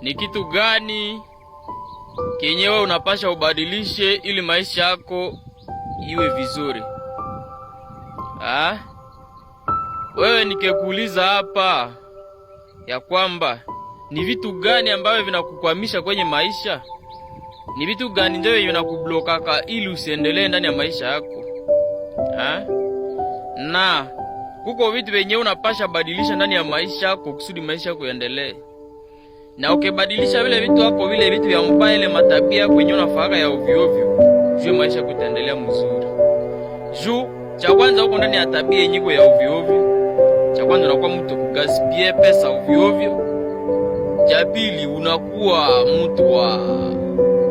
Ni kitu gani kenyewe unapasha ubadilishe ili maisha yako iwe vizuri? Wewe nikekuuliza hapa ya kwamba ni vitu gani ambavyo vinakukwamisha kwenye maisha? Ni vitu gani ndio vinakublokaka ili usiendelee ndani ya maisha yako? Na kuko vitu venye unapasha badilisha ndani ya maisha yako kusudi maisha yako yaendelee. Na ukibadilisha vile vitu wako, vile vitu vya mbaya, ile matabia kwenye unafaka ya ovyo ovyo, juu maisha kutaendelea mzuri. Juu cha kwanza huko ndani ya tabia yenyiko ya ovyo ovyo, cha kwanza unakuwa mtu kugaspie pesa ovyo ovyo. Cha pili unakuwa mtu wa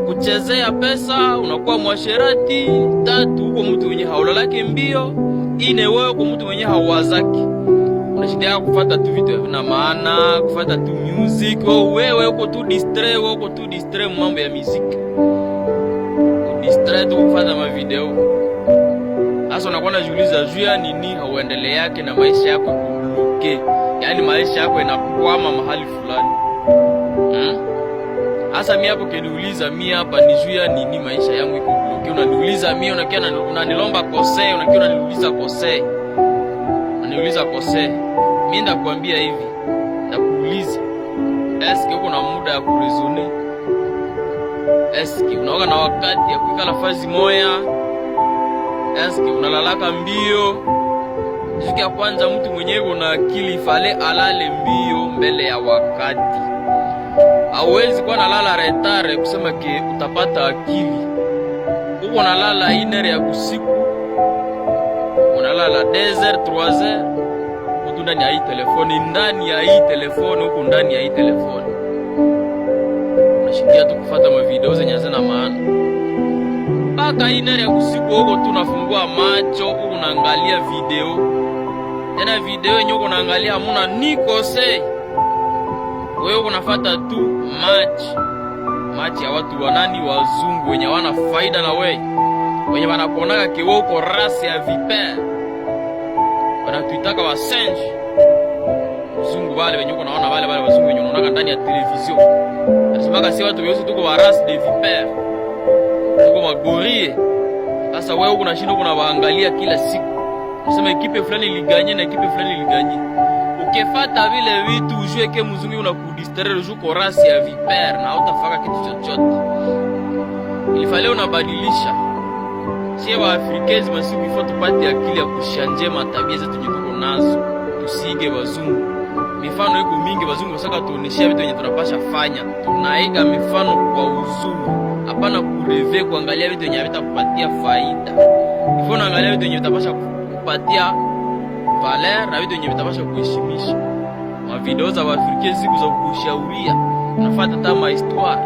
kuchezea pesa, unakuwa mwasherati. Tatu uko mtu mwenye haulalaki mbio. Ine wewe uko mtu mwenye hauwazaki, unashindia kufuata tu vitu havina maana, kufuata tu music. Wewe uko tu distrait, wewe uko tu distrait mambo ya music, distrait tu kufuata ma video. Sasa unakuwa unajiuliza juu ya nini hauendelee yake na maisha yako kubloke, yaani maisha yako inakwama mahali fulani. Sasa mimi hapo keniuliza mimi hapa ni juu ya nini maisha yangu iko bloke. Unaniuliza mimi, unanilomba kosea, unaniuliza kosea. Unaniuliza kosea. Mimi ndakwambia hivi. Ndakuuliza, eske uko na muda ya kuresone? Eske unaoga na wakati ya kuikala fazi moya? Eske unalalaka mbio? Sikia kwanza, mtu mwenyewe una akili fale alale mbio mbele ya wakati. Hauwezi kuwa nalala retare kusema ke utapata akili. Uko nalala 1h ya usiku, unalala 2h 3h, uko ndani ya hii telefoni, uko ndani ya hii telefoni. Unashindia tu kufuata ma video zenye hazina maana. Mpaka 1h ya usiku uko tu unafungua macho, uko unaangalia video. Tena video yenyewe uko unaangalia hamuna nikose. Wewe unafuata tu match ya watu wanani wazungu wenye wana faida na wewe, wenye wanakuonaka kewe uko rasi ya vipere, wanatuitaka wasenji wazungu wale wenye uko naona wale wazungu wenye unaonaka ndani ya television. Nasemaga si watu weusi tuko wa rasi de vipere, tuko magorie. Sasa wewe uko nashinda uko nawaangalia kila siku, unasema ekipe fulani iliganye na ekipe fulani iliganye. Ukifata vile vitu ujue ke mzungu unakudistraire uko rasi ya vipere na utafaka kitu chochote. Ilifale unabadilisha. Sie wa Afrikezi masiku ifo tupate akili ya kushanje matabia zetu tuko nazo. Tusige wazungu. Mifano iko mingi, wazungu wasaka tuoneshia vitu yenye tunapasha fanya. Tunaiga mifano kwa uzuri. Hapana kureve kuangalia vitu yenye vitakupatia faida. Ifo unaangalia vitu yenye vitapasha kupatia valer na vitu yenye vitabasha kuheshimisha. Ma video za Afrika siku za kushauria, unafuata tama histoire.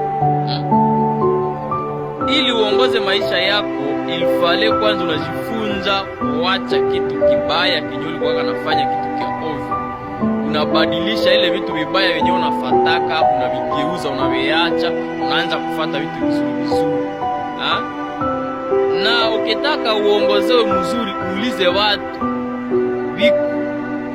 Ili uongoze maisha yako, ilifale kwanza unajifunza kuacha kitu kibaya kinyoli kwa kanafanya kitu kia ovyo. Unabadilisha ile vitu vibaya wenye unafataka, unavigeuza, unaviacha, unaanza kufuata vitu vizuri vizuri. Na ukitaka uongozewe mzuri, uulize watu biko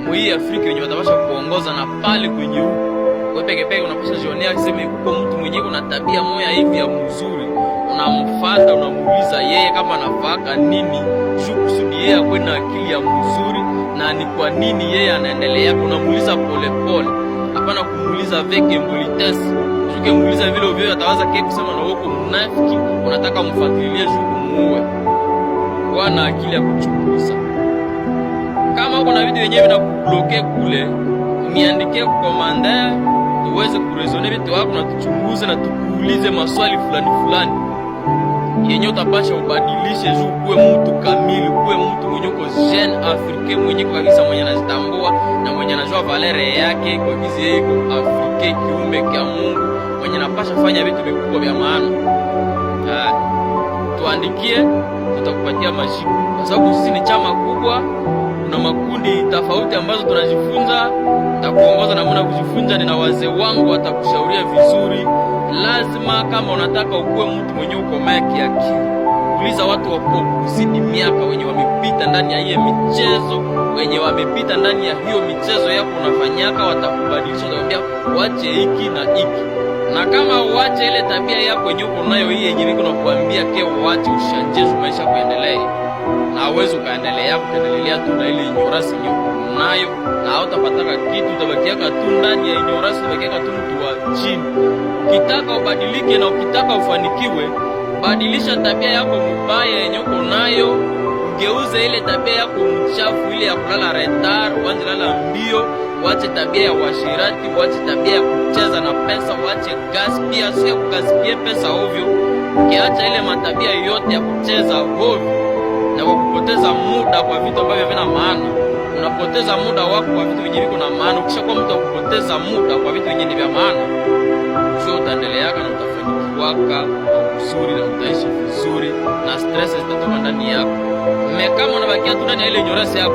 mwi Afrika wenye watabasha kuongoza, na pale kwenye huko wewe peke peke unapasha jionea kiseme kuko mtu mwenyewe una tabia moja hivi ya mzuri, unamfuata, unamuuliza yeye kama anafaka nini juu kusudi yeye akwe na akili ya mzuri, na ni kwa nini yeye anaendelea. Unamuuliza pole pole, hapana kumuuliza veke mbolitesi. Ukimuuliza vile ovyo atawaza kile kusema na wewe mnafiki, unataka mfuatilie juu kumuue. Kwa na akili ya kuchunguza. Kama uko na video yenyewe na kubloke kule, uniandikie kwa commentaire tuweze kuresone vitu wako na tuchunguze na tukuulize maswali fulani fulani yenye utapasha ubadilishe juu kuwe mtu kamili, kuwe mtu mwenye uko jeune africain mwenye kwa kabisa, mwenye anajitambua na mwenye anajua valere yake kwa kizi yako Afrika, kiumbe kia Mungu mwenye anapasha fanya vitu vikubwa vya maana. Tuandikie, tutakupatia majibu kwa sababu sisi ni chama kubwa na makundi tofauti ambazo tunajifunza. Takuongoza na mwana kujifunza, na wazee wangu watakushauria vizuri. Lazima kama unataka ukue mtu mwenye uko maki akili, uliza watu wako kuzidi miaka wenye wamepita ndani ya hii michezo wenye wamepita ndani ya hiyo michezo yako unafanyaka, watakubadilisha, watakwambia uache hiki na hiki. Na kama uache ile tabia yako yenye uko nayo hii yenye niko nakuambia ke uache, ushanje maisha kuendelea, na uwezo kaendelea kuendelea tu na ile ignorance yenye uko nayo, na hautapataka kitu, utabakiaka tu ndani ya ignorance, utabakiaka tu mtu wa chini. Ukitaka ubadilike na ukitaka ufanikiwe, badilisha tabia yako mbaya yenye uko nayo, ugeuze ile tabia yako mchafu, ile ya kulala retard, uanze lala mbio, uache tabia ya washirati, uache tabia ya kucheza na pesa, uache gaspia, sio kugaspia pesa ovyo. Ukiacha ile matabia yote ya kucheza ovyo na kupoteza muda kwa vitu ambavyo havina maana, unapoteza muda wako kwa vitu vyenye viko na maana. Ukishakuwa mtu kupoteza muda kwa vitu vyenye vya maana, sio utaendeleaka na utafanikiwaka vizuri na utaishi vizuri na stress zitatoka ndani yako. Kama unabakia tu ndani ya ile ignorance yako,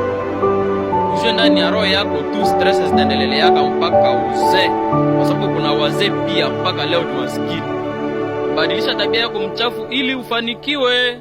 ujue ndani ya roho yako tu stress zitaendeleaka mpaka uzee, kwa sababu kuna wazee pia mpaka leo ni maskini. Badilisha tabia yako mchafu ili ufanikiwe.